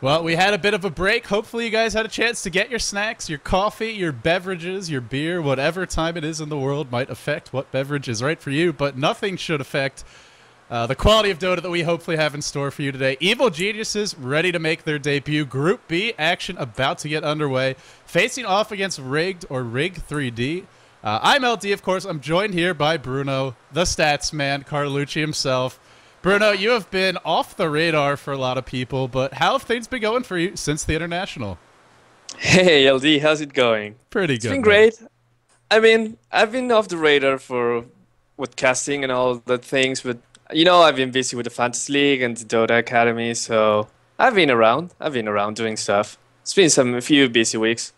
Well, we had a bit of a break. Hopefully you guys had a chance to get your snacks, your coffee, your beverages, your beer, whatever time it is in the world might affect what beverage is right for you, but nothing should affect the quality of Dota that we hopefully have in store for you today. Evil Geniuses ready to make their debut. Group B action about to get underway. Facing off against Rigged or R3D. I'm ld, of course. I'm joined here by Bruno, the Statsman, Carlucci himself. Bruno, you have been off the radar for a lot of people, but how have things been going for you since the International? Hey, LD, how's it going? Pretty good. It's been great. I mean, I've been off the radar with casting and all the things, but you know, I've been busy with the Fantasy League and the Dota Academy, so I've been around. I've been around doing stuff. It's been a few busy weeks,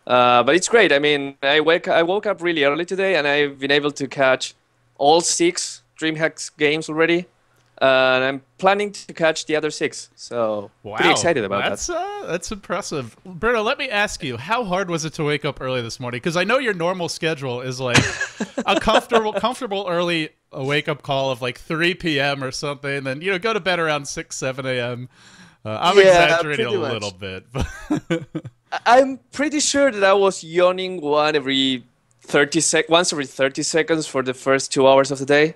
but it's great. I mean, I woke up really early today, and I've been able to catch all 6 Dreamhack games already. And I'm planning to catch the other 6, so pretty excited about that. That's impressive. Bruno, let me ask you, how hard was it to wake up early this morning? Because I know your normal schedule is like a comfortable early wake-up call of like 3 p.m. or something, then go to bed around 6, 7 a.m. I'm exaggerating a little bit. But I'm pretty sure that I was yawning once every 30 seconds for the first 2 hours of the day.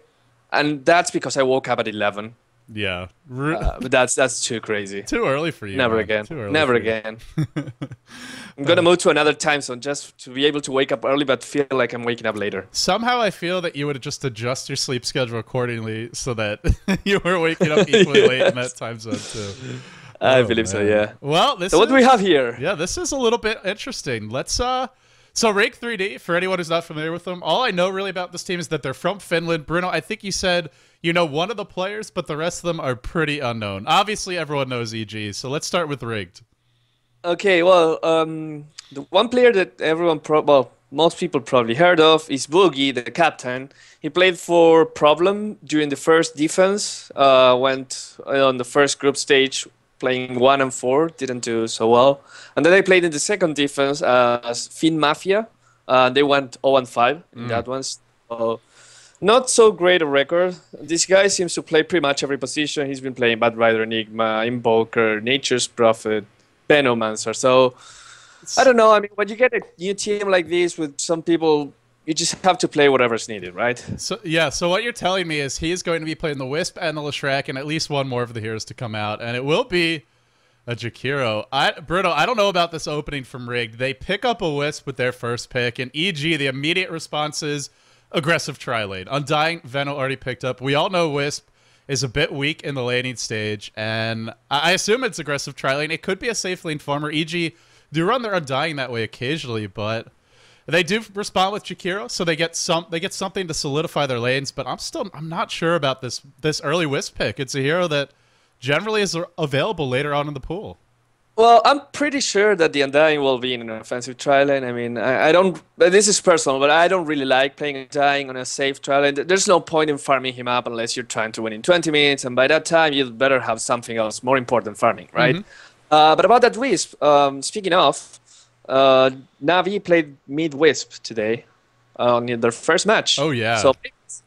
And that's because I woke up at 11. Yeah. But that's too crazy. Too early for you. Never again. Never again. I'm going to move to another time zone just to be able to wake up early but feel like I'm waking up later. Somehow I feel that you would just adjust your sleep schedule accordingly so that you were waking up equally late in that time zone too. I believe so, yeah. Well, so what do we have here? Yeah, this is a little bit interesting. Let's So R3D, for anyone who's not familiar with them, all I know really about this team is that they're from Finland. Bruno, I think you said you know one of the players, but the rest of them are pretty unknown. Obviously, everyone knows EG, so let's start with Rigged. Okay, well, the one player that most people probably heard of is Boogie, the captain. He played for Problem during the first defense, went on the first group stage, playing 1 and 4, didn't do so well. And then they played in the second defense as Fin Mafia. They went 0 and 5 in that one. So not so great a record. This guy seems to play pretty much every position. He's been playing Bad Rider, Enigma, Invoker, Nature's Prophet, Venomancer. So I don't know. I mean, when you get a new team like this with some people, you just have to play whatever's needed, right? So yeah, so what you're telling me is he is going to be playing the Wisp and the Leshrac and at least one more of the heroes to come out, and it will be a Jakiro. Bruno, I don't know about this opening from Rigged. They pick up a Wisp with their first pick, and EG, the immediate response is aggressive tri-lane. Undying, Veno already picked up. We all know Wisp is a bit weak in the laning stage, and I assume it's aggressive tri-lane. It could be a safe lane farmer. EG do run their Undying that way occasionally, but they do respond with Jakiro, so they get something to solidify their lanes. But I'm not sure about this early Wisp pick. It's a hero that generally is available later on in the pool. Well, I'm pretty sure that the Undying will be in an offensive tri-lane. I mean, I don't. This is personal, but I don't really like playing Undying on a safe tri-lane. There's no point in farming him up unless you're trying to win in 20 minutes, and by that time you'd better have something else more important farming, right? But about that Wisp, speaking of. Navi played mid-Wisp today on their first match. Oh, yeah. So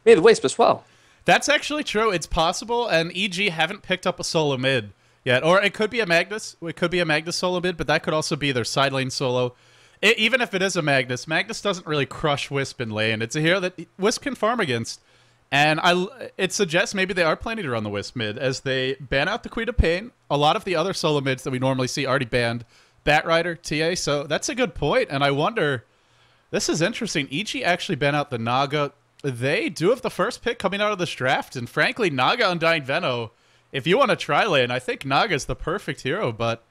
mid-Wisp as well. That's actually true. It's possible, and EG haven't picked up a solo mid yet. Or it could be a Magnus. It could be a Magnus solo mid, but that could also be their side lane solo. Even if it is a Magnus doesn't really crush Wisp in lane. It's a hero that Wisp can farm against. And it suggests maybe they are planning to run the Wisp mid as they ban out the Queen of Pain. A lot of the other solo mids that we normally see already banned. Bat Rider, TA, so that's a good point, and I wonder, this is interesting, EG actually banned out the Naga. They do have the first pick coming out of this draft, and frankly, Naga Undying Veno, if you want to try lane, I think Naga's the perfect hero, but...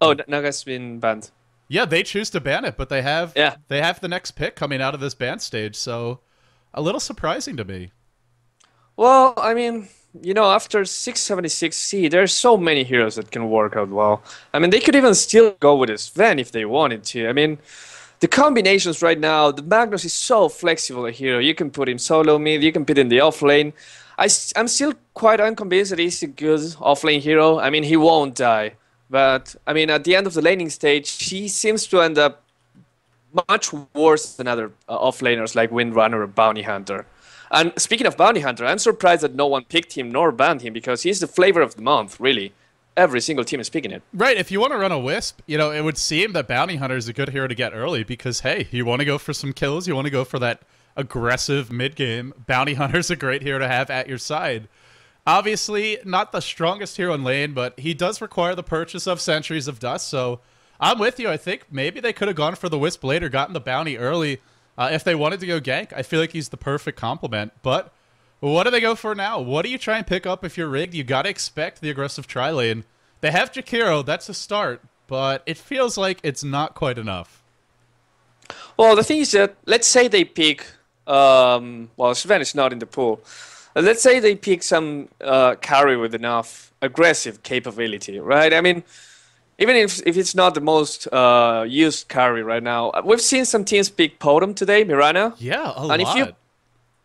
Oh, Naga's been banned. Yeah, they choose to ban it, but they have the next pick coming out of this ban stage, so a little surprising to me. Well, I mean, you know, after 676C, there's so many heroes that can work out well. I mean, they could even still go with a Sven if they wanted to. I mean, the combinations right now, the Magnus is so flexible a hero. You can put him solo mid, you can put him in the offlane. I'm still quite unconvinced that he's a good offlane hero. I mean, he won't die. But, I mean, at the end of the laning stage, he seems to end up much worse than other offlaners like Windrunner or Bounty Hunter. And speaking of Bounty Hunter, I'm surprised that no one picked him nor banned him because he's the flavor of the month, really. every single team is picking it. Right, if you want to run a Wisp, you know, it would seem that Bounty Hunter is a good hero to get early because, hey, you want to go for some kills, you want to go for that aggressive mid-game. Bounty Hunter's a great hero to have at your side. Obviously, not the strongest hero in lane, but he does require the purchase of Centuries of Dust, so I'm with you. I think maybe they could have gone for the Wisp later, gotten the Bounty early. If they wanted to go gank, I feel like he's the perfect complement, but what do they go for now? What do you try and pick up if you're rigged? You got to expect the aggressive tri-lane. They have Jakiro, that's a start, but it feels like it's not quite enough. Well, the thing is that, let's say they pick, well, Sven is not in the pool. Let's say they pick some carry with enough aggressive capability, right? I mean, even if it's not the most used carry right now, we've seen some teams pick Potom today, Mirana. Yeah, a and lot.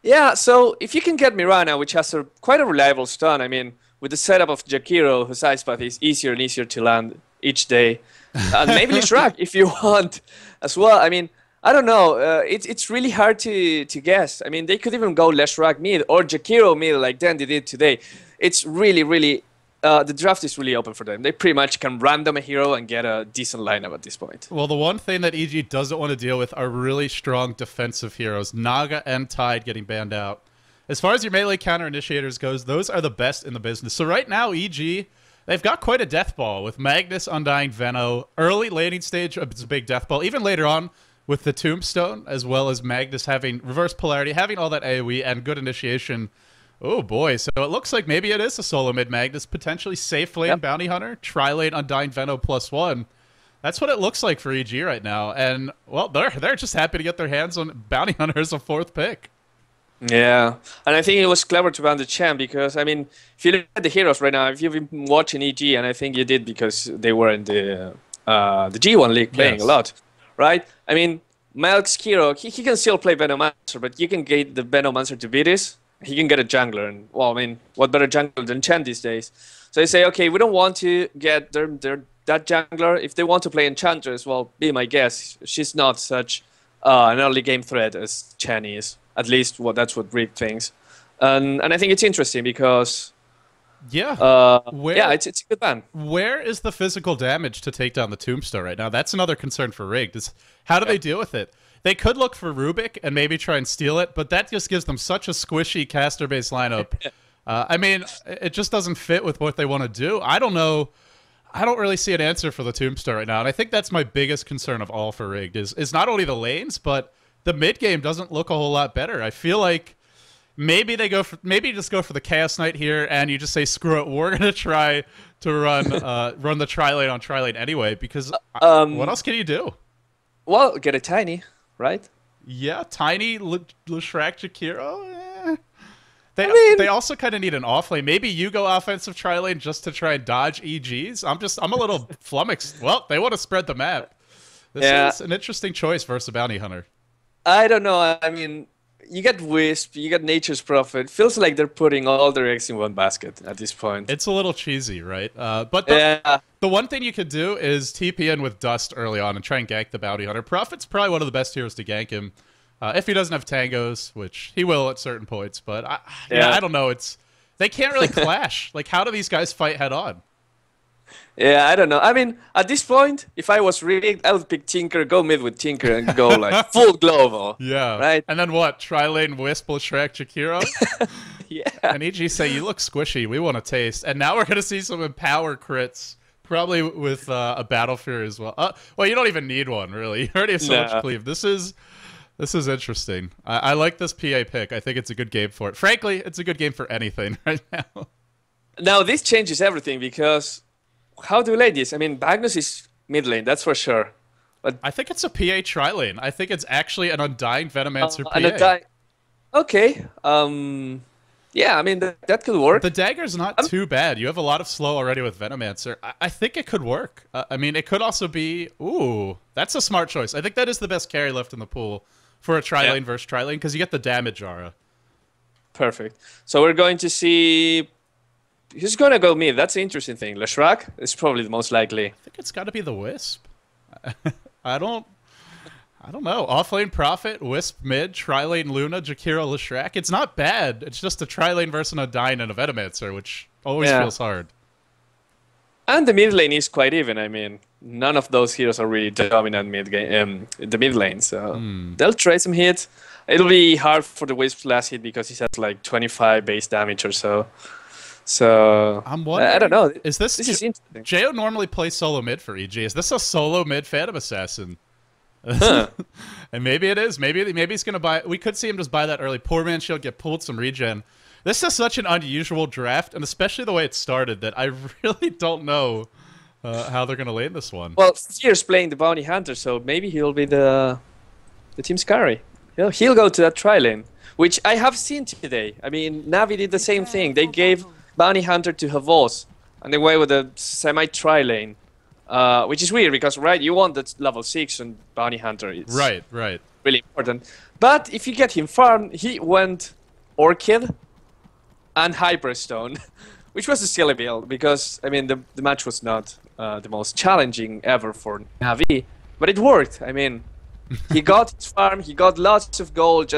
Yeah, so if you can get Mirana, which has quite a reliable stun, I mean, with the setup of Jakiro, whose ice path is easier and easier to land each day, and maybe Lishrak if you want as well. I mean, I don't know. It's really hard to guess. I mean, they could even go Lishrak mid or Jakiro mid like Dandy did today. It's really, the draft is really open for them. They pretty much can random a hero and get a decent lineup at this point. Well, the one thing that EG doesn't want to deal with are really strong defensive heroes. Naga and Tide getting banned out. As far as your melee counter initiators goes, those are the best in the business. So right now, EG, they've got quite a death ball with Magnus, Undying, Veno. Early laning stage, it's a big death ball. Even later on with the Tombstone, as well as Magnus having reverse polarity, having all that AoE and good initiation. Oh boy, so it looks like maybe it is a solo mid Magnus, potentially safe lane Bounty Hunter, tri-lane Undying Veno +1. That's what it looks like for EG right now. And, well, they're just happy to get their hands on Bounty Hunter as a 4th pick. Yeah, and I think it was clever to ban the champ because, I mean, if you look at the heroes right now, if you've been watching EG, and I think you did because they were in the G1 league playing a lot, right? I mean, maelk's hero, he can still play Venomancer, but you can get the Venomancer to bdiz. He can get a jungler, and, well, I mean, what better jungler than Chen these days? So they say, okay, we don't want to get that jungler. If they want to play Enchantress, well, be my guess. She's not such an early game threat as Chen is. At least that's what Rick thinks. And I think it's interesting because... Yeah. it's a good ban. Where is the physical damage to take down the Tombstone right now? That's another concern for Rigged. How do they deal with it? They could look for Rubik and maybe try and steal it, but that just gives them such a squishy caster-based lineup. I mean, it just doesn't fit with what they want to do. I don't know. I don't really see an answer for the Tombstone right now, and I think that's my biggest concern of all for Rigged is not only the lanes, but the mid-game doesn't look a whole lot better. I feel like maybe they just go for the Chaos Knight here, and you just say, screw it, we're going to try to run the tri-lane on tri-lane anyway, because what else can you do? Well, get a Tiny, right? Yeah, Tiny, Lishrak, Jakiro. They also kind of need an off lane. Maybe you go offensive tri-lane just to try and dodge EGs. I'm a little flummoxed. Well, they want to spread the map. This is an interesting choice versus a Bounty Hunter. I don't know. I mean, you get Wisp, you get Nature's Prophet. Feels like they're putting all their eggs in one basket at this point. It's a little cheesy, right? But the one thing you could do is TP in with Dust early on and try and gank the Bounty Hunter. Prophet's probably one of the best heroes to gank him. If he doesn't have tangos, which he will at certain points. But I don't know. They can't really clash. Like, how do these guys fight head on? Yeah, I don't know. I mean, at this point, if I was rigged, I would pick Tinker, go mid with Tinker, and go like full global. Yeah. Right? And then what? Tri-lane, Wisp, Shrek, Jakiro? Yeah. And EG say, you look squishy. We want to taste. And now we're going to see some Empower crits, probably with a Battle Fury as well. Well, you don't even need one, really. You already have so much cleave. This is interesting. I like this PA pick. I think it's a good game for it. Frankly, it's a good game for anything right now. Now, this changes everything because... How do we lay this? I mean, Magnus is mid lane, that's for sure. But I think it's a PA tri-lane. I think it's actually an Undying Venomancer PA. Okay. Yeah, I mean, that could work. The dagger's not too bad. You have a lot of slow already with Venomancer. I think it could work. I mean, it could also be... Ooh, that's a smart choice. I think that is the best carry left in the pool for a tri-lane versus tri-lane because you get the damage aura. Perfect. So we're going to see... Who's going to go mid? That's the interesting thing. Leshrak is probably the most likely. I think it's got to be the Wisp. I don't know. Offlane Prophet, Wisp mid, tri-lane Luna, Jakiro, Leshrak. It's not bad. It's just a tri-lane versus a Undying and a Venomancer, which always feels hard. And the mid lane is quite even. I mean, none of those heroes are really dominant mid game, the mid lane. So they'll try some hits. It'll be hard for the Wisp's last hit because he has like 25 base damage or so. So I'm wondering, I don't know. Is this is interesting. Jeyo normally plays solo mid for EG. Is this a solo mid Phantom Assassin? Huh. And maybe it is. Maybe he's gonna buy. We could see him just buy that early. Poor man shield, get pulled some regen. This is such an unusual draft, and especially the way it started, that I really don't know how they're gonna lane this one. Well, Fear's playing the bounty hunter, so maybe he'll be the team's carry. He'll go to that tri lane, which I have seen today. I mean, Navi did the same thing. They gave bounty hunter to Havos, and they went with a semi tri lane. Which is weird because, right, you want that level 6 and bounty hunter. It's Right. really important. But if you get him farmed, he went Orchid and Hyperstone, which was a silly build because, I mean, the match was not the most challenging ever for Navi, but it worked. I mean, he got his farm, he got lots of gold,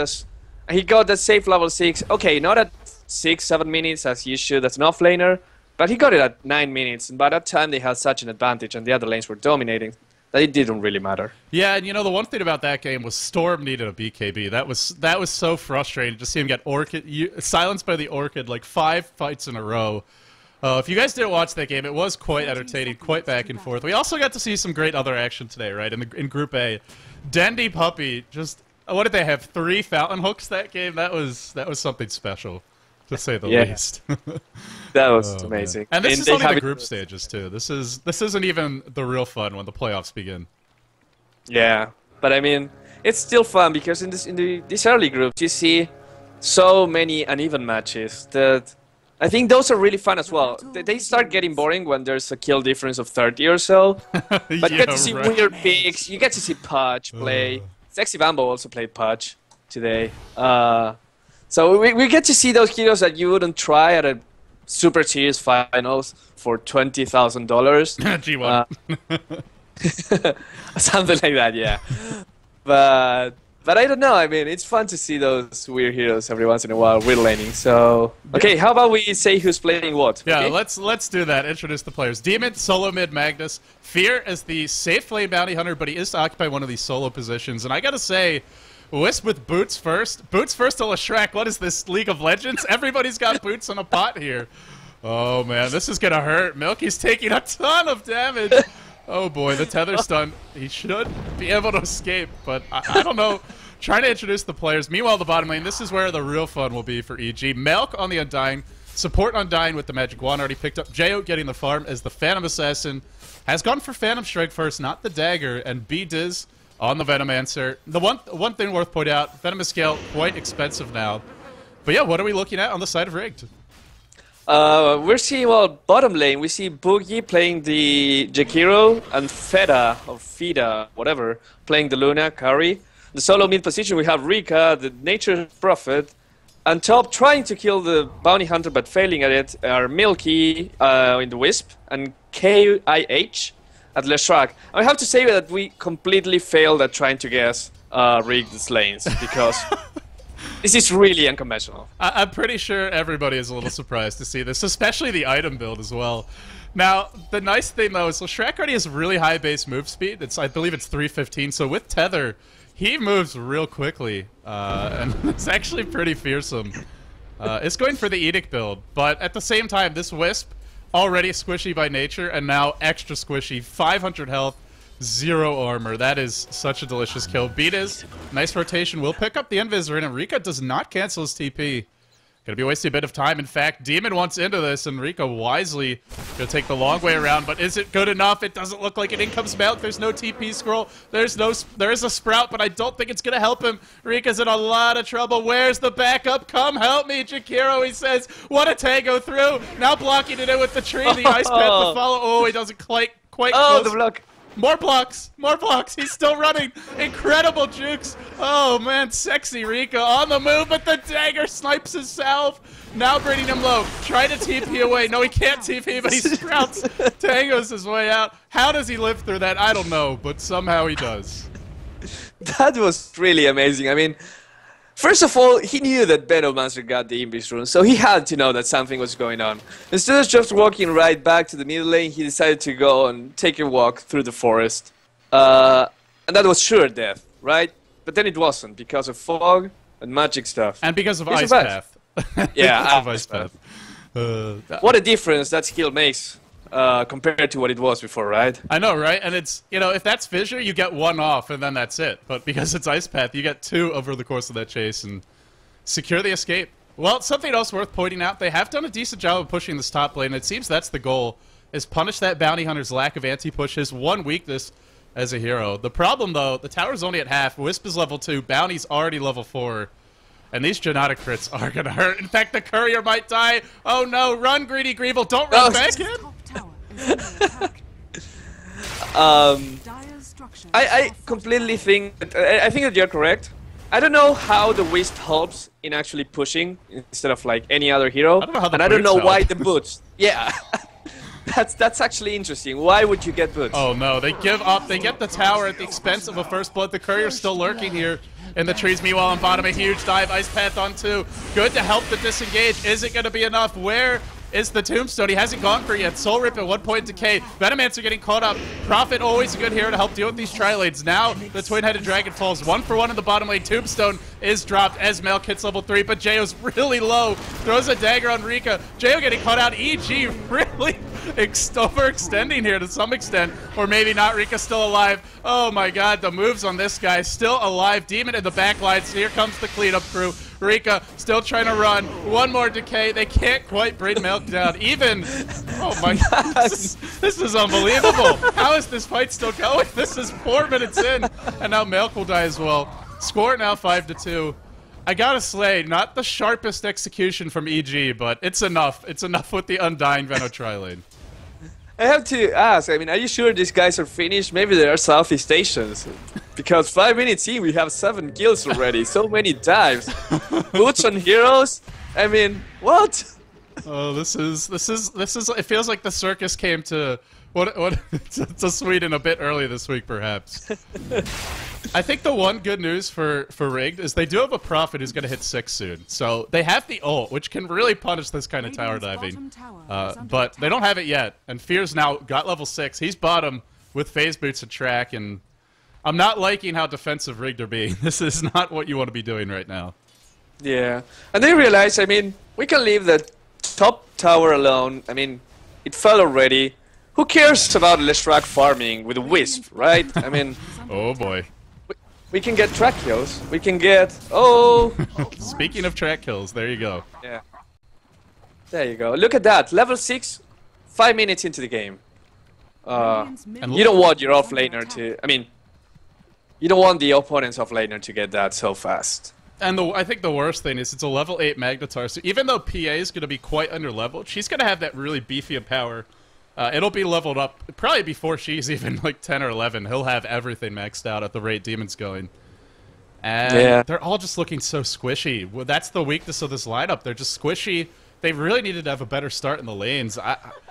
he got that safe level 6. Okay, not at 6-7 minutes as you should as an offlaner, but he got it at 9 minutes, and by that time they had such an advantage and the other lanes were dominating that it didn't really matter. Yeah, and you know, the one thing about that game was Storm needed a BKB. That was so frustrating to see him get silenced by the Orchid like 5 fights in a row. If you guys didn't watch that game, it was quite entertaining, quite back and forth. We also got to see some great other action today, right? In Group A, Dendy Puppy just what did they have? 3 fountain hooks that game? That was something special, to say the least. That was amazing. Man. And this is only the group stages too. This isn't even the real fun when the playoffs begin. Yeah, but I mean, it's still fun because in these early groups you see so many uneven matches that I think those are really fun as well. They start getting boring when there's a kill difference of 30 or so. But you get to see weird picks. You get to see Pudge play. Sexy Bambo also played Pudge today. So we get to see those heroes that you wouldn't try at a Super Series finals for $20,000. G1. Something like that, yeah. But I don't know. I mean, it's fun to see those weird heroes every once in a while weird laning. So okay, how about we say who's playing what? Yeah, okay? let's do that. Introduce the players. Demon, solo mid, Magnus. Fear is the safe lane bounty hunter, but he is to occupy one of these solo positions. And I gotta say, Wisp with boots first. Boots first to Leshrac. What is this, League of Legends? Everybody's got boots on a pot here. Oh man, this is gonna hurt. Maelk's taking a ton of damage. Oh boy, the tether stun. He should be able to escape, but I don't know. Trying to introduce the players. Meanwhile, the bottom lane, this is where the real fun will be for EG. maelk on the Undying. Support Undying with the Magic Wand already picked up. Jeyo getting the farm as the Phantom Assassin. Has gone for Phantom Strike first, not the Dagger. And bdiz on the Venomancer. The one thing worth pointing out, Venomous Scale, quite expensive now. But yeah, what are we looking at on the side of Rigged? We're seeing, well, bottom lane, we see Boogie playing the Jakiro and Fida, whatever, playing the Luna, Kari. The solo mid position, we have Rika, the Nature Prophet, and top trying to kill the Bounty Hunter but failing at it are maelk in the Wisp and KIH at Leshrac. I have to say that we completely failed at trying to guess Rigged's lanes because this is really unconventional. I'm pretty sure everybody is a little surprised to see this, especially the item build as well. Now, the nice thing though is Leshrac already has really high base move speed. I believe it's 315, so with Tether, he moves real quickly, and it's actually pretty fearsome. It's going for the Edict build, but at the same time, this Wisp, already squishy by nature, and now extra squishy, 500 health, 0 armor. That is such a delicious kill. bdiz, nice rotation, will pick up the Invis, and Rika does not cancel his TP. Gonna be wasting a bit of time. In fact, Demon wants into this, and Rika wisely gonna take the long way around, but is it good enough? It doesn't look like it. In comes maelk. There's no TP scroll. There is a sprout, but I don't think it's gonna help him. Rika's in a lot of trouble. Where's the backup? Come help me, Jakiro, he says. What a tango through. Now blocking it in with the tree. The ice pet to follow. Oh, he doesn't quite close. The block. More blocks! More blocks! He's still running! Incredible jukes! Oh man, sexy Rika on the move, but the dagger snipes himself! Now bringing him low. Try to TP away. No, he can't TP, but he sprouts. Tangos his way out. How does he live through that? I don't know, but somehow he does. That was really amazing. I mean, First of all, he knew that Venomancer got the Invis rune, so he had to know that something was going on. Instead of just walking right back to the middle lane, he decided to go and take a walk through the forest. And that was sure death, right? But then it wasn't, because of fog and magic stuff. And because of Ice Path. Yeah, of Ice Path. What a difference that skill makes compared to what it was before, right? I know, right? And it's, you know, if that's Fissure, you get one off and then that's it. But because it's Ice Path, you get two over the course of that chase and secure the escape. Well, something else worth pointing out, they have done a decent job of pushing this top lane. It seems that's the goal, is punish that Bounty Hunter's lack of anti-push, his one weakness as a hero. The problem, though, the tower's only at half, Wisp is level 2, Bounty's already level 4. And these genetic crits are going to hurt. In fact, the courier might die. Oh no, run, Greedy Greeble. Don't run back in. I completely think I think that you're correct. I don't know how the Wisp helps in actually pushing instead of like any other hero. I don't know how the and I don't know boots why help. the boots. Yeah. That's actually interesting. Why would you get boots? Oh no, they give up. They get the tower at the expense of a first blood. The courier's still lurking here in the trees. Meanwhile, on bottom, a huge dive. Ice Path on 2. Good to help the disengage. Is it going to be enough? Where is the tombstone? He hasn't gone for it yet. Soul Rip at 1 point decay. Venomancer getting caught up. Prophet always a good hero to help deal with these tri-lanes. Now the twin-headed dragon falls 1-for-1 in the bottom lane. Tombstone is dropped as maelk hits level 3, but jeyo's really low. Throws a dagger on Rika. jeyo getting caught out. EG really overextending here to some extent, or maybe not. Rika's still alive. Oh my god, the moves on this guy still alive. Demon in the back lines. Here comes the cleanup crew. Rika still trying to run. One more decay. They can't quite bring maelk down. Even, oh my god, this is unbelievable. How is this fight still going? This is 4 minutes in, and now maelk will die as well. Score now 5-2. I gotta slay, not the sharpest execution from EG, but it's enough. It's enough with the Undying Veno tri-lane. I have to ask, I mean, are you sure these guys are finished? Maybe they are Southeast Asians. Because 5 minutes in, we have 7 kills already. So many dives. Boots on heroes? I mean, what? Oh, this is, it feels like the circus came to, to Sweden a bit early this week, perhaps. I think the one good news for Rigged is they do have a Prophet who's going to hit 6 soon. So they have the ult, which can really punish this kind of tower diving. But they don't have it yet. And Fear's now got level 6. He's bottom with phase boots at track. And I'm not liking how defensive Rigged are being. This is not what you want to be doing right now. Yeah. And they realize, I mean, we can leave the top tower alone. I mean, it fell already. Who cares about Leshrac farming with a Wisp, right? I mean... Oh boy. We can get track kills. We can get... Oh! Speaking of track kills, there you go. Yeah. There you go. Look at that. Level 6, 5 minutes into the game. You don't want your offlaner to... I mean... You don't want the opponent's offlaner to get that so fast. And I think the worst thing is it's a level 8 Magnetar, so even though PA is going to be quite under-leveled, she's going to have that really beefy power. It'll be leveled up probably before she's even like 10 or 11. He'll have everything maxed out at the rate Demon's going. And they're all just looking so squishy. Well, that's the weakness of this lineup. They're just squishy. They really needed to have a better start in the lanes.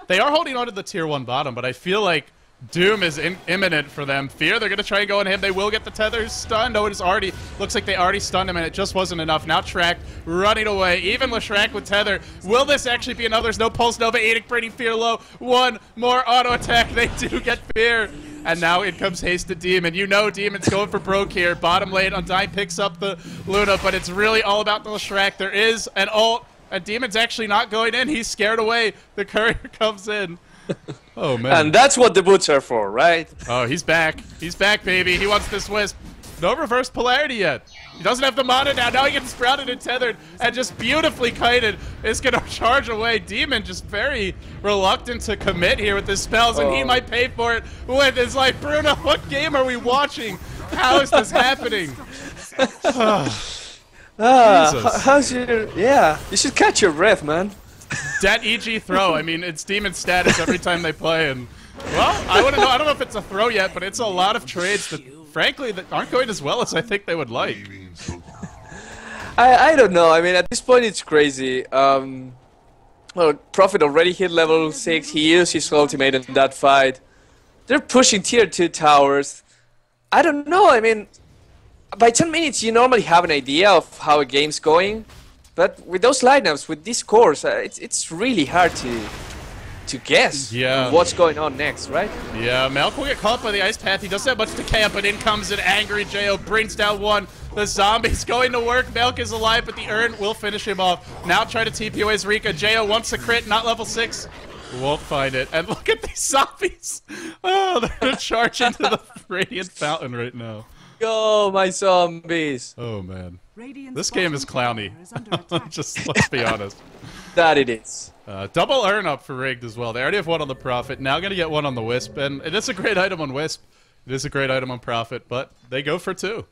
They are holding on to the tier 1 bottom, but I feel like Doom is imminent for them. Fear, they're going to try and go on him. They will get the tethers stunned. Oh, it is already, looks like they already stunned him, and it just wasn't enough. Now Track running away. Even Leshrac with tether. Will this actually be enough? There's no Pulse Nova eating, bringing Fear low. One more auto attack. They do get Fear. And now in comes Hasted Demon. You know Demon's going for broke here. Bottom lane, Undying picks up the Luna, but it's really all about the Leshrac. There is an ult, and Demon's actually not going in. He's scared away. The courier comes in. Oh man. And that's what the boots are for, right? Oh, he's back. He's back, baby. He wants this Wisp. No reverse polarity yet. He doesn't have the mana now. Now he gets sprouted and tethered and just beautifully kited. Is going to charge away. Demon just very reluctant to commit here with his spells, and he might pay for it with his life. Bruno, what game are we watching? How is this happening? How's your... Yeah, you should catch your breath, man. That EG throw, I mean, it's Demon status every time they play, and, well, I wouldn't know, I don't know if it's a throw yet, but it's a lot of trades that, frankly, that aren't going as well as I think they would like. I don't know, I mean, at this point it's crazy. Well, Prophet already hit level 6, he used his ultimate in that fight. They're pushing tier 2 towers. I don't know, I mean, by 10 minutes, you normally have an idea of how a game's going. But with those lineups, with these scores, it's really hard to guess what's going on next, right? Yeah, maelk will get caught by the ice path. He doesn't have much to camp, but in comes an angry jeyo, brings down one. The zombie's going to work. maelk is alive, but the urn will finish him off. Now try to TP away Rika. jeyo wants a crit, not level 6. Won't find it. And look at these zombies. Oh, they're going to charge into the radiant fountain right now. Go, my zombies. Oh, man. This game is clowny. Just let's be honest. That it is. Double urn up for rigged as well. They already have one on the Prophet. Now going to get one on the Wisp. And it is a great item on Wisp. It is a great item on Prophet, but they go for 2.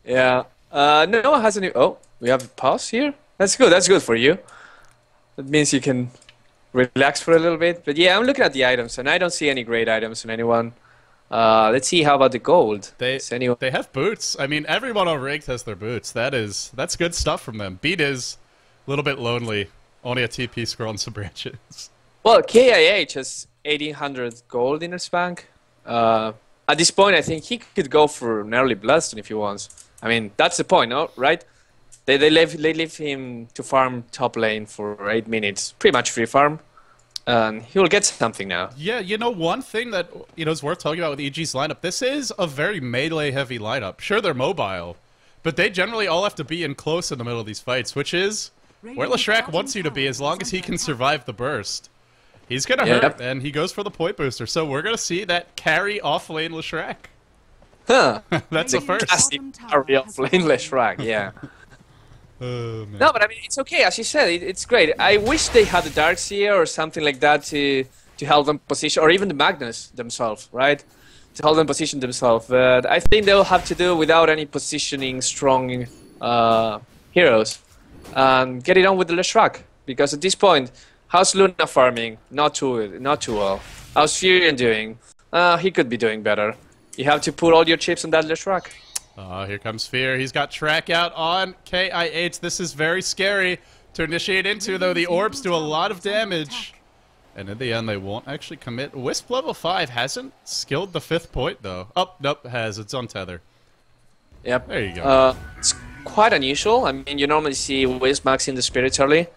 Yeah. No one has any... Oh, we have a pause here? That's good. That's good for you. That means you can relax for a little bit. But yeah, I'm looking at the items, and I don't see any great items on anyone. Let's see, how about the gold? They have boots. I mean, everyone on rigged has their boots. That's good stuff from them. bdiz, a little bit lonely. Only a TP scroll and some branches. Well, KIH has 1,800 gold in his bank. At this point, I think he could go for an early Bloodstone if he wants. I mean, that's the point, no? Right? They leave him to farm top lane for 8 minutes. Pretty much free farm. And he will get something now. Yeah, you know, one thing that is worth talking about with EG's lineup, this is a very melee-heavy lineup. Sure, they're mobile, but they generally all have to be in close in the middle of these fights, which is where Leshrac wants you to be as long as he can survive the burst. He's going to hurt, and he goes for the point booster. So we're going to see that carry off-lane Leshrac. Huh. That's a first. Classic carry off-lane Leshrac, yeah. Man. No, but I mean, it's okay. As you said, it's great. I wish they had the Darkseer or something like that to help them position, or even the Magnus themselves, right? To help them position themselves. But I think they'll have to do without any positioning strong heroes and get it on with the Leshrac. Because at this point, how's Luna farming? Not too well. How's Furion doing? He could be doing better. You have to put all your chips on that Leshrac. Here comes Fear. He's got track out on KIH. This is very scary to initiate into, though. The orbs do a lot of damage. And in the end, they won't actually commit. Wisp level 5 hasn't skilled the 5th point, though. Oh, nope, it has. It's on tether. Yep. There you go. It's quite unusual. I mean, you normally see Wisp maxing the spirit early.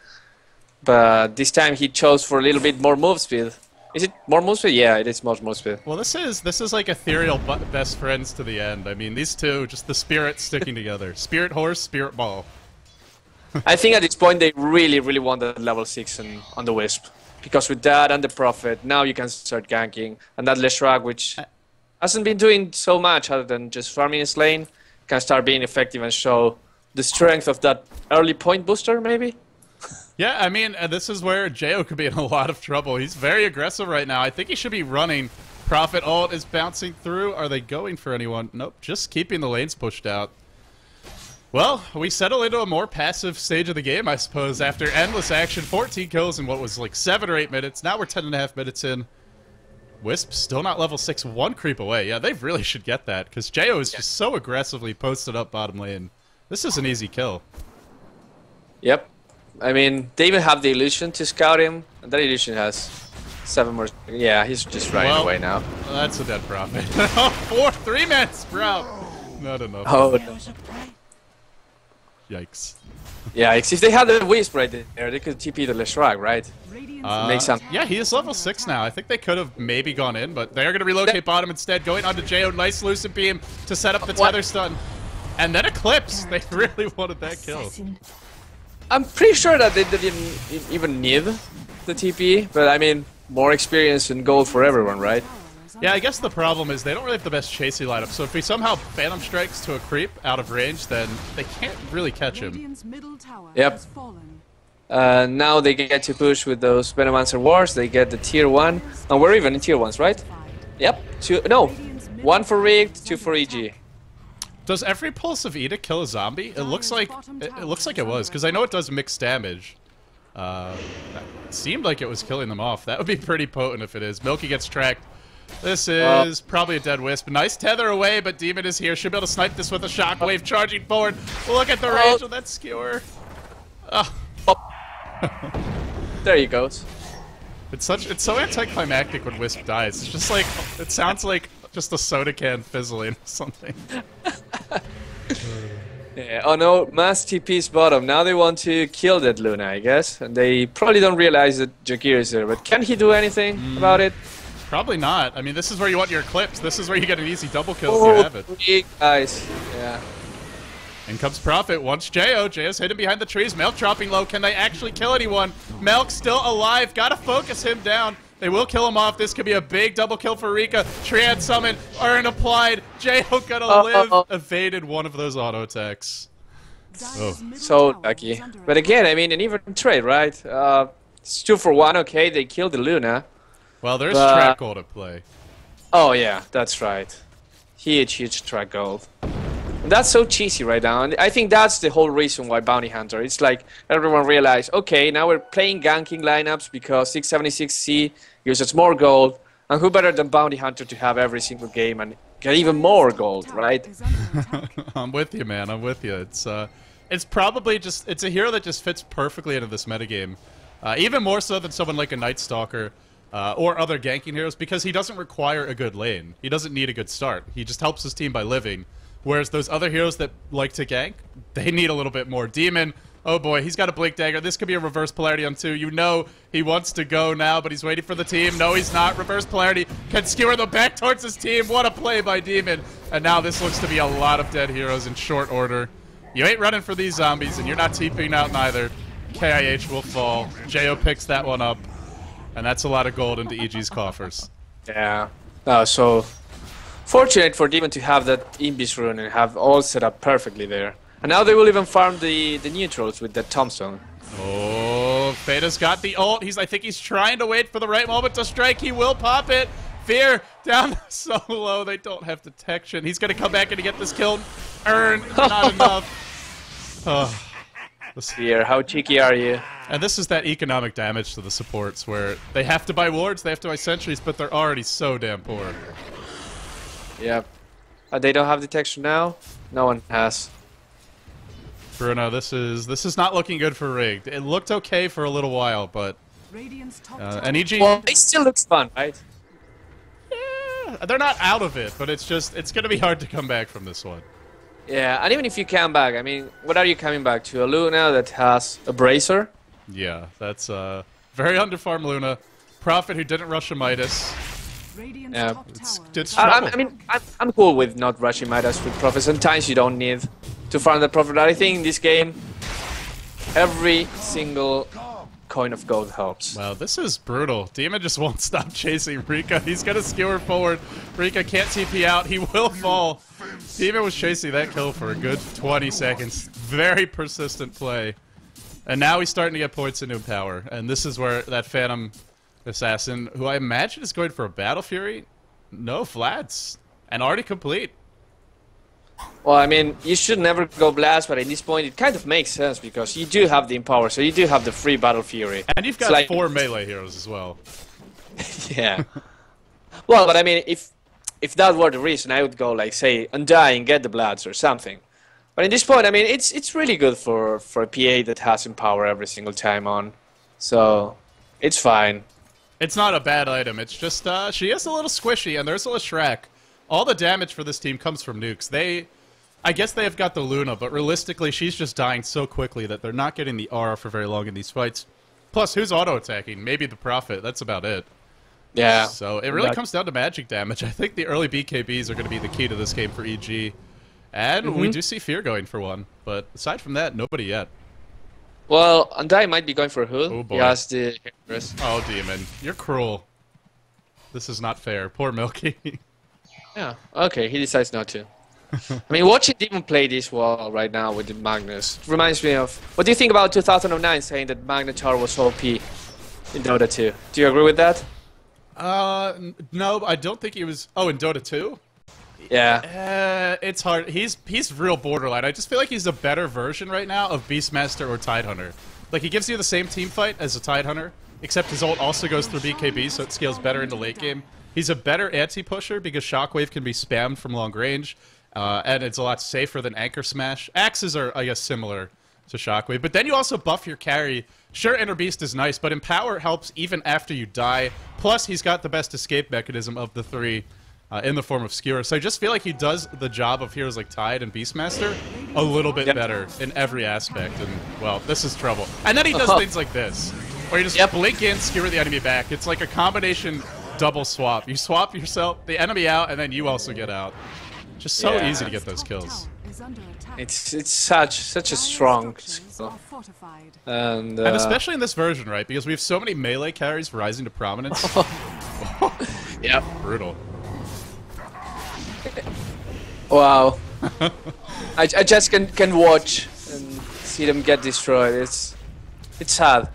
But this time he chose for a little bit more move speed. Is it more move speed? Yeah, it is more move speed. Well, this is like ethereal best friends to the end. I mean, these two, just the spirits sticking together. Spirit horse, spirit ball. I think at this point they really, really want the level 6 on the Wisp. Because with that and the Prophet, now you can start ganking. And that Leshrac, which hasn't been doing so much other than just farming his lane, can start being effective and show the strength of that early point booster, maybe? Yeah, I mean, this is where jeyo could be in a lot of trouble. He's very aggressive right now. I think he should be running. Prophet ult is bouncing through. Are they going for anyone? Nope, just keeping the lanes pushed out. Well, we settle into a more passive stage of the game, I suppose, after endless action. 14 kills in what was like 7 or 8 minutes. Now we're 10.5 minutes in. Wisp still not level 6, 1 creep away. Yeah, they really should get that, because jeyo is just so aggressively posted up bottom lane. This is an easy kill. Yep. I mean, they even have the illusion to scout him, and that illusion has 7 more. Yeah, he's just running away now. That's a dead Prophet. 3-man sprout. Not enough. Oh, no. Yikes. Yeah, if they had the Wisp right there, they could TP the Leshrac, right? Make some. Yeah, he is level 6 now. I think they could have maybe gone in, but they're going to relocate bottom instead. Going onto jeyo. Nice Lucid Beam to set up the tether stun. And then Eclipse. They really wanted that kill. I'm pretty sure that they didn't even need the TP, but I mean, more experience and gold for everyone, right? Yeah, I guess the problem is they don't really have the best chasey lineup, so if he somehow Phantom Strikes to a creep out of range, then they can't really catch him. Yep. Now they get to push with those Venomancer Wars, they get the tier 1, and we're even in tier 1s, right? Yep. 1 for Rigged, 2 for EG. Does every pulse of Eda kill a zombie? It looks like it was, because I know it does mixed damage. It seemed like it was killing them off. That would be pretty potent if it is. maelk gets tracked. This is probably a dead Wisp. Nice tether away, but Demon is here. Should be able to snipe this with a shockwave charging forward. Look at the range of that skewer. There he goes. It's so anticlimactic when Wisp dies. It's just like, it sounds like just a soda can fizzling or something. Yeah, oh no, mass TP's bottom. Now they want to kill that Luna, I guess. And they probably don't realize that Jakir is there. But can he do anything about it? Probably not. I mean, this is where you want your clips. This is where you get an easy double kill if you have it. Three guys. Yeah. In comes Prophet, wants Jeyo. Jeyo's hidden behind the trees. maelk dropping low. Can they actually kill anyone? maelk still alive. Gotta focus him down. They will kill him off. This could be a big double kill for Rika. Triad summon. Urn applied. Jeyo gonna live. Evaded one of those auto attacks. Oh. So lucky. But again, I mean, an even trade, right? It's 2 for 1. Okay, they killed the Luna. Well, there's track gold at play. Oh yeah, that's right. Huge track gold. And that's so cheesy right now, and I think that's the whole reason why Bounty Hunter. It's like everyone realized, okay, now we're playing ganking lineups because 676C gives us more gold, and who better than Bounty Hunter to have every single game and get even more gold, right? I'm with you, man. I'm with you. It's probably just it's a hero that just fits perfectly into this metagame, even more so than someone like a Night Stalker. Or other ganking heroes, because he doesn't require a good lane. He doesn't need a good start. He just helps his team by living. Whereas those other heroes that like to gank, they need a little bit more. Demon, oh boy, he's got a Blink Dagger. This could be a reverse polarity on 2. You know he wants to go now, but he's waiting for the team. No, he's not. Reverse polarity can skewer the back towards his team. What a play by Demon. And now this looks to be a lot of dead heroes in short order. You ain't running for these zombies, and you're not TPing out neither. KIH will fall. Jeyo picks that one up. And that's a lot of gold into EG's coffers. Yeah. So fortunate for Demon to have that Invis rune and have all set up perfectly there. And now they will even farm the neutrals with that tombstone. Oh, Feda's got the ult. I think he's trying to wait for the right moment to strike. He will pop it. Fear down so low. They don't have detection. He's going to come back and get this kill. Earn. Not enough. Oh. Fear, how cheeky are you? And this is that economic damage to the supports where they have to buy wards, they have to buy sentries, but they're already so damn poor. Yep. They don't have detection now? No one has. Bruno, this is not looking good for Rigged. It looked okay for a little while, but and EG. Well, it still looks fun, right? Yeah, they're not out of it, but it's gonna be hard to come back from this one. Yeah, and even if you come back, I mean, what are you coming back to? A Luna that has a Bracer? Yeah, that's very underfarmed Luna. Prophet who didn't rush a Midas. Yeah, it's I mean, I'm cool with not rushing Midas with Prophet. Sometimes you don't need to farm the Prophet. I think in this game, every single coin of gold helps. Wow, this is brutal. Demon just won't stop chasing Rika. He's gonna skewer forward. Rika can't TP out. He will fall. Demon was chasing that kill for a good 20 seconds. Very persistent play. And now he's starting to get points into power. And this is where that Phantom Assassin, who I imagine is going for a Battle Fury, no flats. And already complete. Well, I mean, you should never go blast, but at this point it kind of makes sense because you do have the Empower, so you do have the free Battle Fury. And you've got 4 melee heroes as well. Yeah. Well, but I mean, if that were the reason, I would go like, say, Undying, get the Bloods or something. But at this point, I mean, it's really good for a PA that has Empower every single time on. So, it's fine. It's not a bad item, it's just, she is a little squishy, and there's a Leshrac. All the damage for this team comes from nukes. I guess they have got the Luna, but realistically, she's just dying so quickly that they're not getting the aura for very long in these fights. Plus, who's auto-attacking? Maybe the Prophet. That's about it. Yeah. So it really comes down to magic damage. I think the early BKBs are going to be the key to this game for EG. And we do see Fear going for one. But aside from that, nobody yet. Well, Undying might be going for a Hood. Oh boy. He has the... Oh, Demon. You're cruel. This is not fair. Poor Milky. Yeah, okay, he decides not to. I mean, watching Demon play this well right now with the Magnus reminds me of... What do you think about 2009 saying that Magnetar was OP in Dota 2? Do you agree with that? No, I don't think he was... Oh, in Dota 2? Yeah. It's hard. He's real borderline. I just feel like he's a better version right now of Beastmaster or Tidehunter. Like, he gives you the same team fight as a Tidehunter, except his ult also goes through BKB, so it scales better into late game. He's a better anti-pusher because Shockwave can be spammed from long range, and it's a lot safer than Anchor Smash. Axes are, I guess, similar to Shockwave, but then you also buff your carry. Sure, Inner Beast is nice, but Empower helps even after you die. Plus, he's got the best escape mechanism of the 3. in the form of Skewer. So I just feel like he does the job of heroes like Tide and Beastmaster a little bit better in every aspect. And, well, this is trouble. And then he does things like this, where you just blink in, Skewer the enemy back. It's like a combination double swap. You swap yourself, the enemy out, and then you also get out. Just so easy to get those kills. It's such a strong skill. And especially in this version, right? Because we have so many melee carries rising to prominence. Yeah. Brutal. Wow. I just can watch and see them get destroyed. It's sad.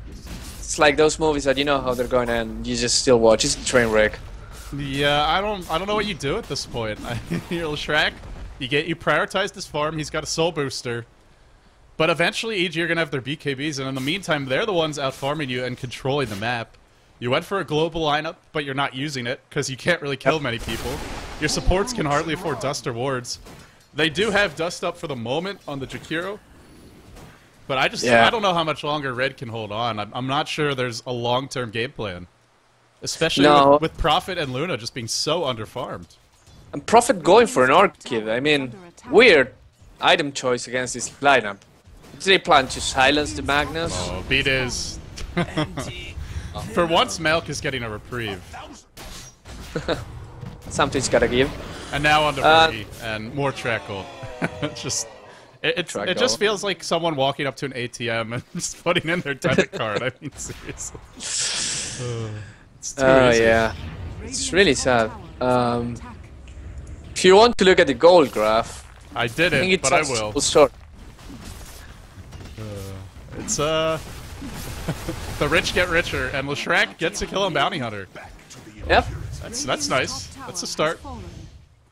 It's like those movies that you know how they're going to end, you just still watch. It's a train wreck. Yeah, I don't know what you do at this point. You're Leshrac, you prioritize this farm, he's got a soul booster. But eventually EG are gonna have their BKBs, and in the meantime they're the ones out farming you and controlling the map. You went for a global lineup, but you're not using it, because you can't really kill many people. Your supports can hardly afford dust or wards. They do have dust up for the moment on the Jakiro, but I don't know how much longer Red can hold on. I'm not sure there's a long-term game plan. Especially with Prophet and Luna just being so underfarmed. And Prophet going for an Orchid, I mean, weird item choice against this lineup. Did they plan to silence the Magnus? Oh, bdiz. For once, maelk is getting a reprieve. Something's gotta give. And now on to Bergie, and more Trackle. It just feels like someone walking up to an ATM and just putting in their debit card. I mean, seriously. Oh yeah, it's really sad. If you want to look at the gold graph, I didn't, but I will. Short. It's the rich get richer, and Leshrac gets to kill on Bounty Hunter. Yep, that's nice. That's a start.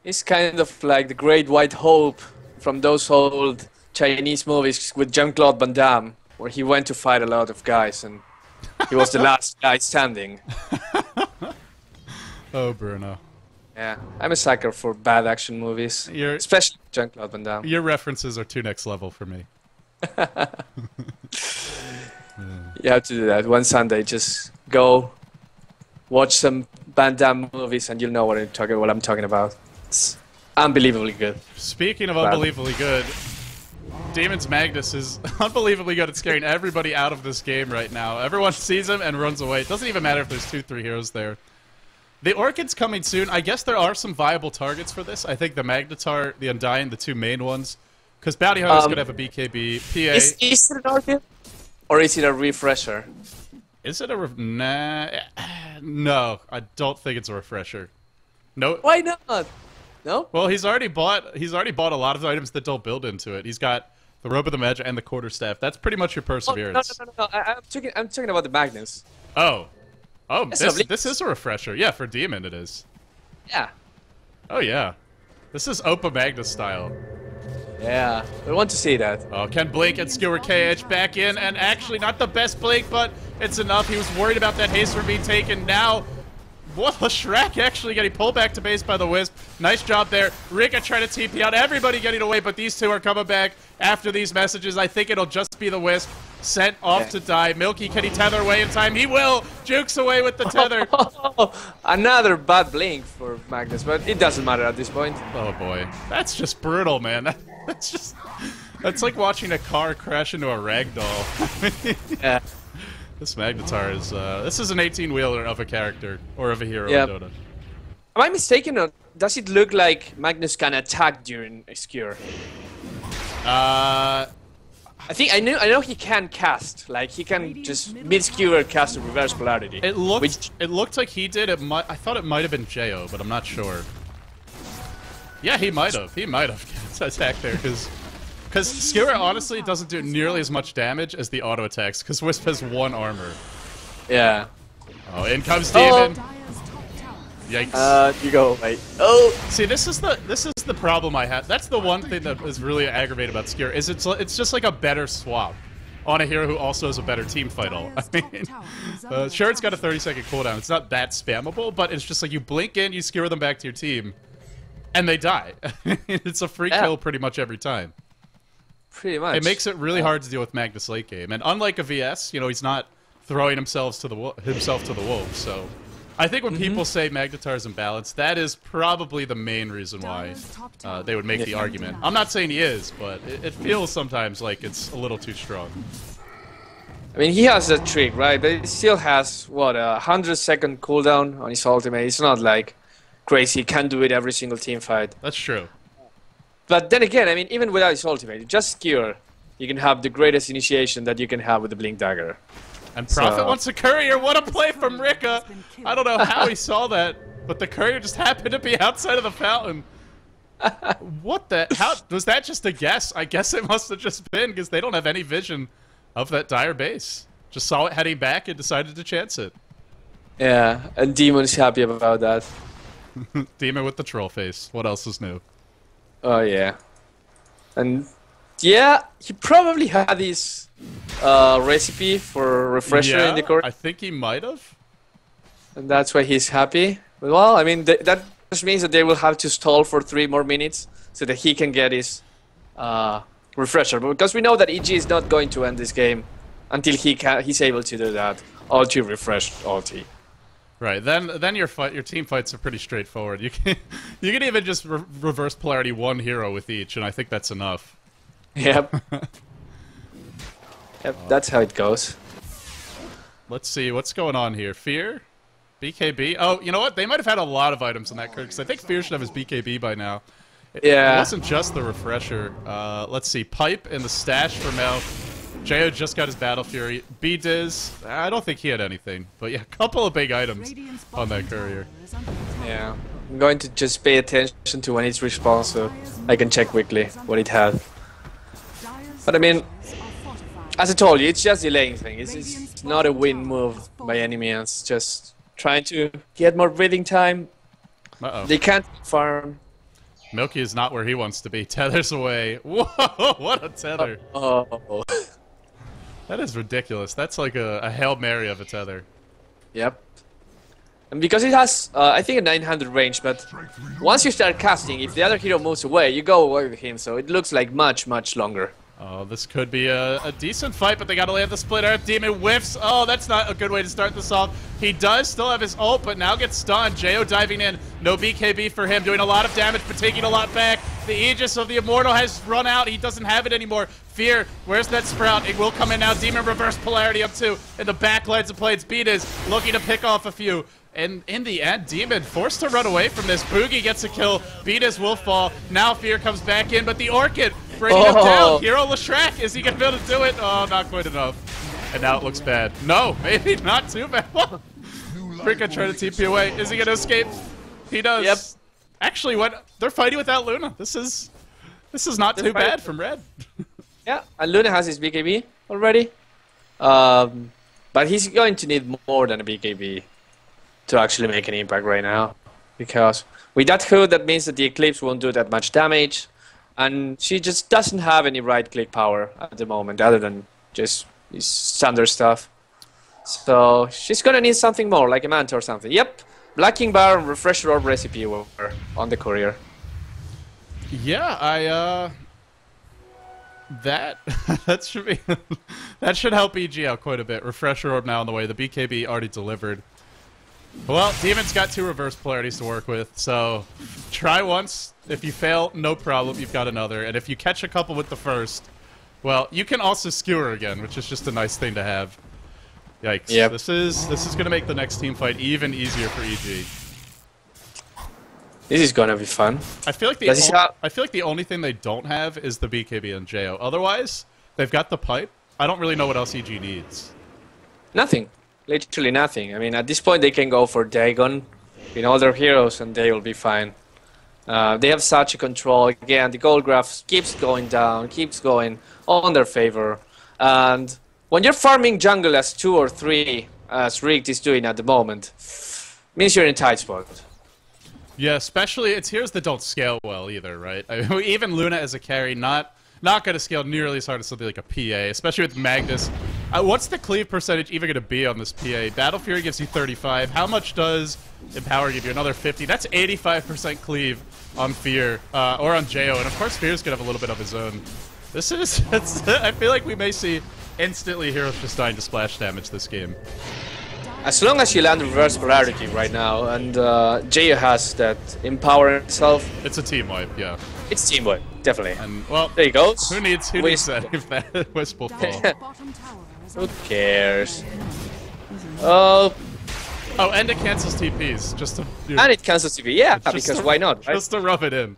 It's kind of like the Great White Hope from those old Chinese movies with Jean-Claude Van Damme, where he went to fight a lot of guys and he was the last guy standing. Oh, Bruno. Yeah, I'm a sucker for bad action movies, especially Jean-Claude Van Damme. Your references are too next level for me. You have to do that. One Sunday, just go watch some Van Damme movies and you'll know what I'm talking about. It's unbelievably good. Speaking of unbelievably good, Demon's Magnus is unbelievably good at scaring everybody out of this game right now. Everyone sees him and runs away. It doesn't even matter if there's 2-3 heroes there. The Orchid's coming soon. I guess there are some viable targets for this. I think the Magnetar, the Undying, the two main ones. Because Bounty Hunter's going to have a BKB. PA. Is it an Orchid? Or is it a refresher? Is it a nah? No, I don't think it's a refresher. No. Why not? No? Well, he's already bought a lot of items that don't build into it. He's got the Robe of the Magi and the Quarterstaff. That's pretty much your perseverance. No. I'm talking about the Magnus. Oh, this is a refresher. Yeah, for Demon it is. Yeah. Oh yeah, this is Opa Magnus style. Yeah, I want to see that. Oh, can Blink and Skewer KH back in, and actually not the best Blink, but it's enough. He was worried about that haste from being taken. Now, what, Leshrac actually getting pulled back to base by the Wisp. Nice job there. Rika trying to TP out. Everybody getting away, but these two are coming back after these messages. I think it'll just be the Wisp sent off to die. Milky, can he tether away in time? He will! Jukes away with the tether. Another bad Blink for Magnus, but it doesn't matter at this point. Oh boy. That's just brutal, man. That's like watching a car crash into a ragdoll. Yeah. This Magnetar is, this is an 18-wheeler of a character, or of a hero in Dota. Am I mistaken, or does it look like Magnus can attack during a skewer? I know he can cast, like he can just mid-skewer cast a reverse polarity. It looked like he did. I thought it might have been Jeyo, but I'm not sure. Yeah, he might have attacked there, because Skewer honestly doesn't do nearly as much damage as the auto attacks, because Wisp has 1 armor. Yeah. Oh, in comes Demon. Yikes. You go, wait. Oh! See, this is the problem I have. That's the one thing that is really aggravating about Skewer, is it's just like a better swap on a hero who also has a better team fight all. I mean, sure, it's got a 30-second cooldown. It's not that spammable, but it's just like you blink in, you skewer them back to your team, and they die. It's a free kill pretty much every time. Pretty much. It makes it really hard to deal with Magnus late game, and unlike a VS, you know, he's not throwing himself to the wolves, so I think when people say Magnetar's imbalanced, that is probably the main reason why they would make the argument. I'm not saying he is, but it feels sometimes like it's a little too strong. I mean, he has a trick, right? But he still has, what, 100-second cooldown on his ultimate. It's not like crazy. He can do it every single team fight. That's true. But then again, I mean, even without his ultimate, just Skewer, you can have the greatest initiation that you can have with the Blink Dagger. And Prophet wants a courier. What a play from Rika. I don't know how he saw that, but the courier just happened to be outside of the fountain. What the? How was that just a guess? I guess it must have just been because they don't have any vision of that dire base. Just saw it heading back and decided to chance it. Yeah, and Demon's happy about that. Demon with the troll face. What else is new? Oh yeah, and yeah, he probably had his recipe for refresher in the core. I think he might have. And that's why he's happy. Well, I mean, that just means that they will have to stall for 3 more minutes so that he can get his refresher. But because we know that EG is not going to end this game until he's able to do that. Ulti refreshed ulti. Right. Then your team fights are pretty straightforward. You can even just reverse polarity 1 hero with each, and I think that's enough. Yep. Yep, that's how it goes. Let's see what's going on here. Fear, BKB. Oh, you know what? They might have had a lot of items in that card because I think Fear should have his BKB by now. It wasn't just the refresher. Let's see. Pipe in the stash for maelk. Jeyo just got his Battle Fury. bdiz. I don't think he had anything, but yeah, a couple of big items on that courier. Yeah, I'm going to just pay attention to when it's respawned so I can check quickly what it had. But I mean, as I told you, it's just delaying thing. It's not a win move by any means. Just trying to get more breathing time. They can't farm. Milky is not where he wants to be. Tether's away. Whoa, what a tether. Oh. That is ridiculous. That's like a Hail Mary of a tether. Yep. And because it has, I think, a 900 range, but once you start casting, if the other hero moves away, you go away with him, so it looks like much, much longer. Oh, this could be a decent fight, but they gotta land the split earth. Demon whiffs. Oh, that's not a good way to start this off. He does still have his ult, but now gets stunned. Jeyo diving in. No BKB for him, doing a lot of damage, but taking a lot back. The Aegis of the Immortal has run out. He doesn't have it anymore. Fear, where's that Sprout? It will come in now. Demon reverse polarity up 2. In the back lines of play, it's bdiz looking to pick off a few. And in the end, Demon forced to run away from this. Boogie gets a kill. bdiz will fall. Now Fear comes back in, but the Orchid bringing him down. Hero Leshrac, is he going to be able to do it? Oh, not quite enough. And now it looks bad. No, maybe not too bad. Rika trying to TP away. Is he going to escape? He does. Yep. Actually, what they're fighting without Luna. This is not too bad from Red. Yeah, and Luna has his BKB already. But he's going to need more than a BKB to actually make an impact right now. Because with that hood, that means that the Eclipse won't do that much damage. And she just doesn't have any right-click power at the moment, other than just his standard stuff. So she's gonna need something more, like a Manta or something. Yep, Black King Bar and Refresher Orb recipe were on the courier. Yeah, that should be that should help EG out quite a bit. Refresher Orb now on the way. The BKB already delivered. Well, Demon's got 2 reverse polarities to work with, so try once. If you fail, no problem, you've got another. And if you catch a couple with the first, well, you can also skewer again, which is just a nice thing to have. Yikes. Yep. This is going to make the next team fight even easier for EG. This is gonna be fun. I feel like the only thing they don't have is the BKB and Jeyo. Otherwise, they've got the pipe. I don't really know what else EG needs. Nothing. Literally nothing. I mean, at this point, they can go for Dagon in all their heroes, and they will be fine. They have such a control. Again, the gold graph keeps going down, keeps going on their favor. And when you're farming jungle as 2 or 3, as Rigged is doing at the moment, means you're in a tight spot. Yeah, especially it's heroes that don't scale well either, right? I mean, even Luna as a carry, not going to scale nearly as hard as something like a PA, especially with Magnus. What's the cleave percentage even going to be on this PA? Battle Fury gives you 35. How much does Empower give you? Another 50. That's 85% cleave on Fear, or on Jeyo. And of course, Fear's going to have a little bit of his own. This is, I feel like we may see instantly heroes just dying to splash damage this game. as long as you land reverse polarity right now, and jeyo has that empower itself. It's a team wipe, yeah. It's team wipe, definitely. And well, there you go. Who needs that if that wisp will fall? Who cares? Oh. Oh, and it cancels TPs, just to... And it cancels TP, yeah, because why not, right? Just to rub it in.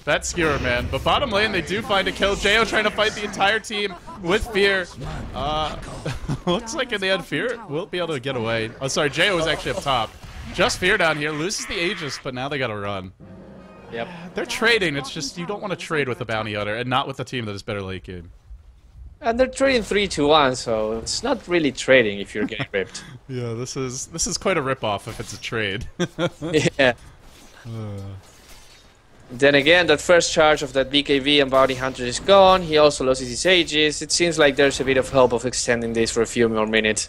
That skewer, man. But bottom lane, they do find a kill. jeyo trying to fight the entire team with Fear. Looks like in the end, Fear will be able to get away. Oh, sorry, jeyo was actually up top. Just Fear down here, loses the Aegis, but now they gotta run. Yep. They're trading, it's just you don't want to trade with a bounty hunter, and not with a team that is better late game. And they're trading 3-1, so it's not really trading if you're getting ripped. Yeah, this is quite a rip-off if it's a trade. Yeah. Then again, that first charge of that BKB and Bounty Hunter is gone. He also loses his Aegis. It seems like there's a bit of hope of extending this for a few more minutes.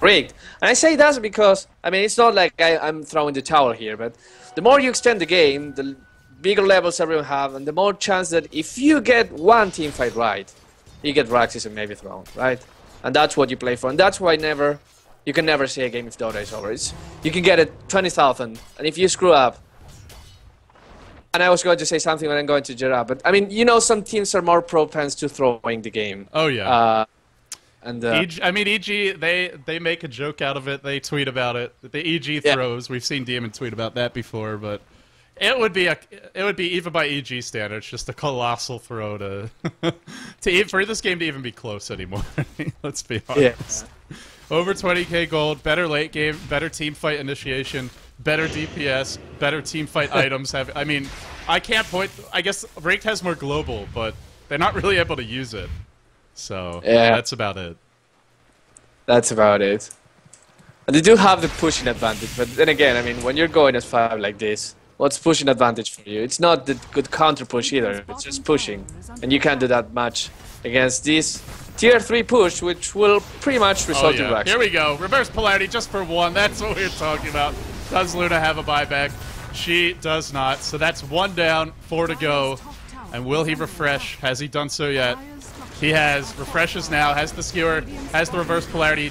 Rigged. And I say that because, I mean, it's not like I'm throwing the towel here, but the more you extend the game, the bigger levels everyone have, and the more chance that if you get one team fight right, you get Raxis and maybe Throne, right? And that's what you play for. And that's why you can never say a game if Dota is over. You can get it 20,000, and if you screw up, and I was going to say something when I'm going to Gerard, but I mean, you know, some teams are more propense to throwing the game. Oh yeah. I mean, EG, they make a joke out of it. They tweet about it. The EG throws. We've seen Demon tweet about that before, but it would be even by EG standards just a colossal throw for this game to even be close anymore. Let's be honest. Yeah. Over 20k gold, better late game, better team fight initiation, better DPS, better team fight items. I mean, I can't point. I guess Ranked has more global, but they're not really able to use it. So yeah, that's about it. That's about it. And they do have the pushing advantage, but then again, I mean, when you're going as 5 like this, what's pushing advantage for you? It's not the good counter push either. It's just pushing, and you can't do that much against this tier 3 push, which will pretty much result in action. Here we go. Reverse polarity just for 1. That's what we were talking about. Does Luna have a buyback? She does not. So that's 1 down, 4 to go. And will he refresh? Has he done so yet? He has. Refreshes now. Has the skewer. Has the reverse polarity.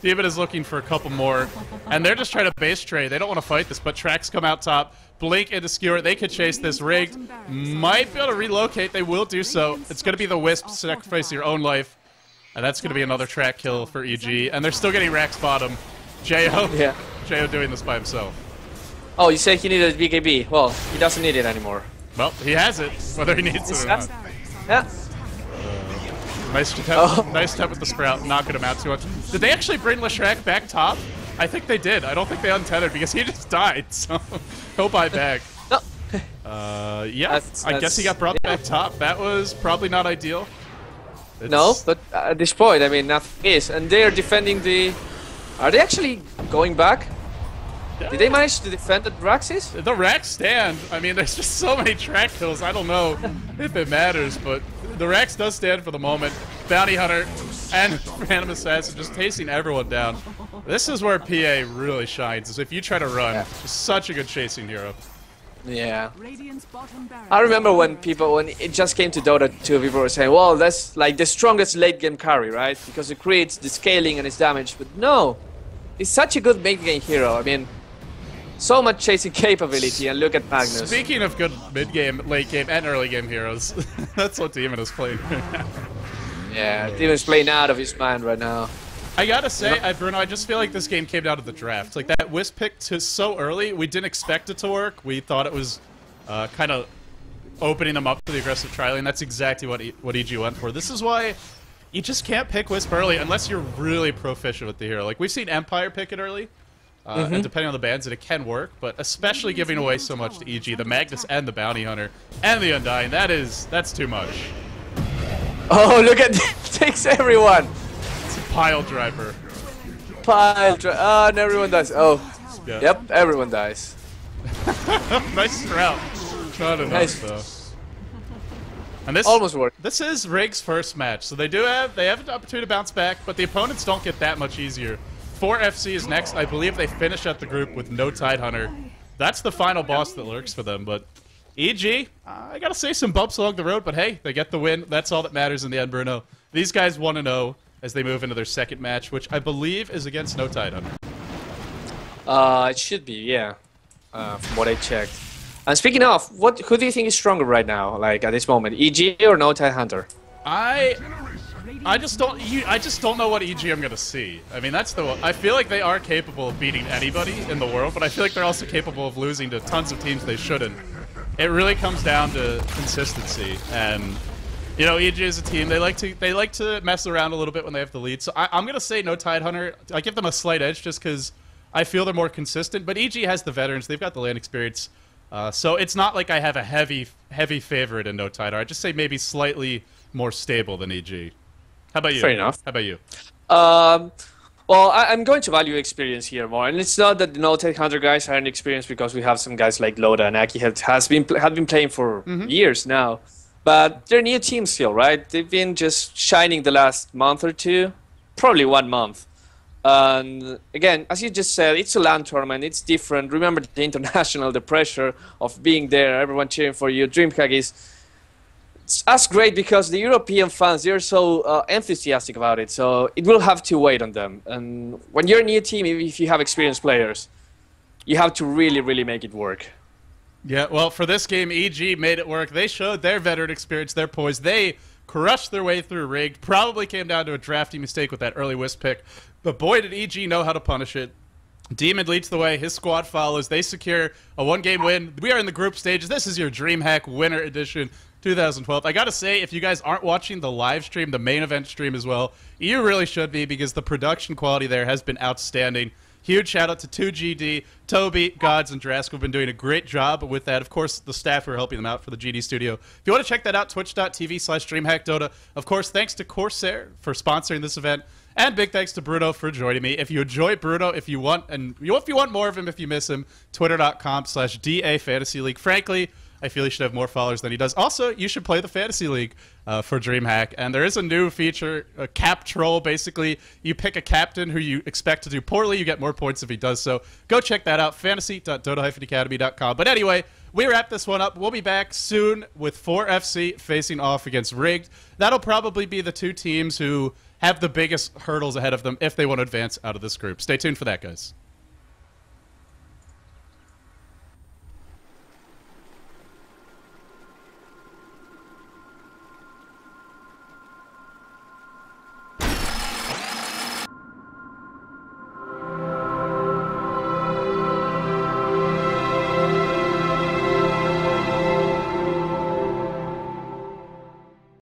David is looking for a couple more. And they're just trying to base trade. They don't want to fight this, but Tracks come out top. Blink into skewer. They could chase this. Rigged. Might be able to relocate. They will do so. It's going to be the Wisp. Sacrifice your own life. And that's going to be another track kill for EG. And they're still getting Rax bottom. jeyo. Yeah. jeyo doing this by himself. Oh, you said he needed BKB. Well, he doesn't need it anymore. Well, he has it, whether he needs it or not. Yeah. Nice step with the Sprout, knocking him out too much. Did they actually bring Leshrac back top? I think they did. I don't think they untethered because he just died, so he'll buy back. No. Yeah, I guess he got brought back top. That was probably not ideal. No, but at this point, I mean, nothing is. And they're defending the... Are they actually going back? Did they manage to defend the Raxis? The Rax stand. I mean, there's just so many track kills. I don't know if it matters, but the Rax does stand for the moment. Bounty Hunter and Phantom Assassin just chasing everyone down. This is where PA really shines, is if you try to run. Yeah. It's such a good chasing hero. Yeah. I remember when it just came to Dota 2, people were saying, well, that's like the strongest late game carry, right? Because it creates the scaling and its damage. But no, it's such a good mid game hero. I mean, so much chasing capability, and look at Magnus. Speaking of good mid-game, late-game, and early-game heroes, that's what Demon is playing right now. Yeah, Demon's playing out of his mind right now. I gotta say, Bruno, I just feel like this game came down to the draft. Like, that Wisp pick so early, we didn't expect it to work. We thought it was kind of opening them up to the aggressive trialing. That's exactly what EG went for. This is why you just can't pick Wisp early unless you're really proficient with the hero. Like, we've seen Empire pick it early. And depending on the bans, it can work, but especially giving away so much to EG, the Magnus and the Bounty Hunter and the Undying, that's too much. Oh, look at takes everyone. It's a pile driver. Oh, and everyone dies. Oh, yeah. Yep, everyone dies. Nice route. Not enough, nice. Though. And this almost worked. This is Rig's first match, so they have an opportunity to bounce back, but the opponents don't get that much easier. 4FC is next. I believe they finish at the group with no Tidehunter. That's the final boss that lurks for them. But EG, I gotta say some bumps along the road, but hey, they get the win. That's all that matters in the end, Bruno. These guys want to know. as they move into their second match, which I believe is against No Tide Hunter. It should be, yeah. From what I checked. And speaking of, who do you think is stronger right now, like at this moment, EG or No Tide Hunter? I just don't know what EG I'm gonna see. I mean, that's the one. I feel like they are capable of beating anybody in the world, but I feel like they're also capable of losing to tons of teams they shouldn't. It really comes down to consistency, and you know, EG is a team, they like to mess around a little bit when they have the lead. So I'm gonna say No Tide Hunter. I give them a slight edge just because I feel they're more consistent. But EG has the veterans; they've got the land experience. So it's not like I have a heavy favorite in No Tide Hunter. I just say maybe slightly more stable than EG. How about you? Fair enough. How about you? Well, I'm going to value experience here more, and it's not that the No Tide Hunter guys are inexperienced because we have some guys like ldOTA and Aki have been playing for years now, but they're new teams still, right? They've been just shining the last month or two, probably 1 month. And again, as you just said, it's a LAN tournament. It's different. Remember the international, the pressure of being there, everyone cheering for you. Dreamhack is that's great because the European fans, they're so enthusiastic about it. So it will have to wait on them. And when you're a new team, if you have experienced players, you have to really, really make it work. Yeah, well, for this game, EG made it work. They showed their veteran experience, their poise. They crushed their way through rigged. Probably came down to a drafty mistake with that early Wisp pick. But boy, did EG know how to punish it. Demon leads the way. His squad follows. They secure a one-game win. We are in the group stages. This is your Dreamhack Winter Edition 2012. I gotta say, if you guys aren't watching the live stream, the main event stream as well, you really should be because the production quality there has been outstanding. Huge shout out to 2GD, Toby, Gods, and Drask have been doing a great job with that. Of course, the staff who are helping them out for the GD studio. If you want to check that out, twitch.tv/DreamhackDota. Of course, thanks to Corsair for sponsoring this event. And big thanks to Bruno for joining me. If you enjoy Bruno, if you want more of him, if you miss him, twitter.com/DA Fantasy League. Frankly, I feel he should have more followers than he does. Also, you should play the Fantasy League for Dreamhack. And there is a new feature, a cap troll. Basically, you pick a captain who you expect to do poorly. You get more points if he does so. Go check that out, fantasy.dota-academy.com. But anyway, we wrap this one up. We'll be back soon with 4FC facing off against Rigged. That'll probably be the two teams who have the biggest hurdles ahead of them if they want to advance out of this group. Stay tuned for that, guys.